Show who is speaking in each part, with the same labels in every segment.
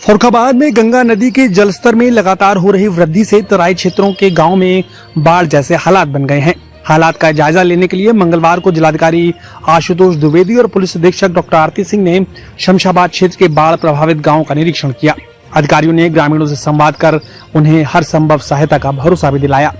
Speaker 1: फर्रुखाबाद में गंगा नदी के जलस्तर में लगातार हो रही वृद्धि से तराई क्षेत्रों के गांव में बाढ़ जैसे हालात बन गए हैं। हालात का जायजा लेने के लिए मंगलवार को जिलाधिकारी आशुतोष द्विवेदी और पुलिस अधीक्षक डॉक्टर आरती सिंह ने शमशाबाद क्षेत्र के बाढ़ प्रभावित गाँव का निरीक्षण किया। अधिकारियों ने ग्रामीणों से संवाद कर उन्हें हर संभव सहायता का भरोसा भी दिलाया।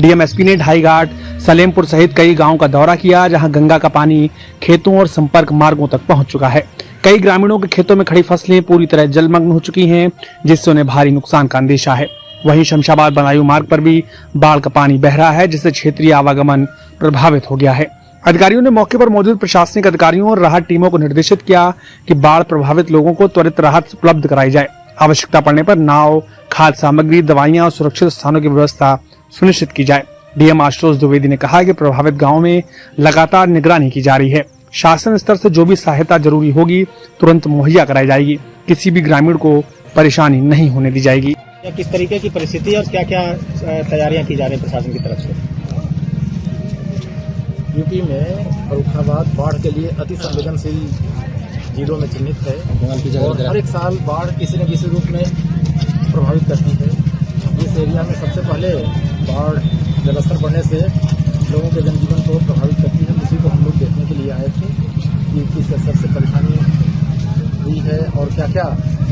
Speaker 1: डीएमएसपी ने ढाईघाट, सलेमपुर सहित कई गांवों का दौरा किया, जहां गंगा का पानी खेतों और संपर्क मार्गों तक पहुंच चुका है। कई ग्रामीणों के खेतों में खड़ी फसलें पूरी तरह जलमग्न हो चुकी हैं, जिससे उन्हें भारी नुकसान का अंदेशा है। वहीं शमशाबाद बदायूं मार्ग पर भी बाढ़ का पानी बह रहा है, जिससे क्षेत्रीय आवागमन प्रभावित हो गया है। अधिकारियों ने मौके पर मौजूद प्रशासनिक अधिकारियों और राहत टीमों को निर्देशित किया कि बाढ़ प्रभावित लोगों को त्वरित राहत उपलब्ध कराई जाए। आवश्यकता पड़ने पर नाव, खाद्य सामग्री, दवाइयां और सुरक्षित स्थानों की व्यवस्था सुनिश्चित की जाए। डीएम आशुतोष द्विवेदी ने कहा कि प्रभावित गांवों में लगातार निगरानी की जा रही है। शासन स्तर से जो भी सहायता जरूरी होगी तुरंत मुहैया कराई जाएगी। किसी भी ग्रामीण को परेशानी नहीं होने दी जाएगी।
Speaker 2: किस तरीके की परिस्थिति और क्या क्या तैयारियां की जा रही है प्रशासन की तरफ से?
Speaker 3: यूपी में फर्रुखाबाद बाढ़ के लिए अति संवेदनशील जिलों में चिन्हित है और हर एक साल बाढ़ किसी न किसी रूप में प्रभावित करती है। इस एरिया में सबसे पहले बाढ़ जलस्तर बढ़ने से लोगों के जनजीवन को प्रभावित करती है। उसी को हम लोग देखने के लिए आए थे कि किस स्तर से परेशानी हुई है और क्या क्या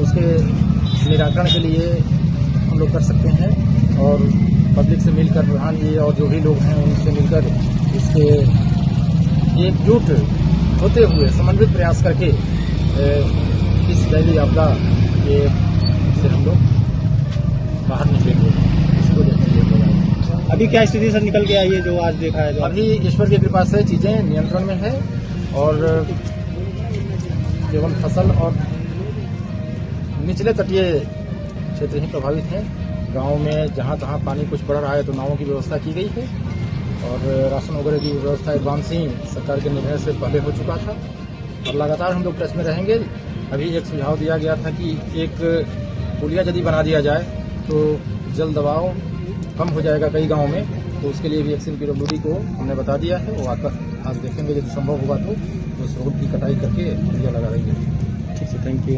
Speaker 3: उसके निराकरण के लिए हम लोग कर सकते हैं। और पब्लिक से मिलकर, प्रधान जी और जो भी लोग हैं उनसे मिलकर इसके एकजुट होते हुए समन्वित प्रयास करके इस दैवीय आपदा के से हम लोग बाहर निकलेंगे। इसको देखने के लिए
Speaker 2: अभी क्या स्थिति से निकल के आई है जो आज देखा है?
Speaker 3: अभी ईश्वर की कृपा से चीजें नियंत्रण में है और केवल फसल और निचले तटीय क्षेत्र ही प्रभावित हैं। गांव में जहां तहां पानी कुछ बढ़ रहा है तो नावों की व्यवस्था की गई है और राशन वगैरह की व्यवस्था एडवांस ही सरकार के निर्णय से पहले हो चुका था और लगातार हम लोग टच में रहेंगे। अभी एक सुझाव दिया गया था कि एक पुलिया यदि बना दिया जाए तो जल दबाव कम हो जाएगा कई गाँव में, तो उसके लिए भी एक्शन PWD को हमने बता दिया है। वो आकर आज देखेंगे, यदि संभव होगा तो उस रोड की कटाई करके पुलिया लगा देंगे।
Speaker 2: ठीक है, थैंक यू।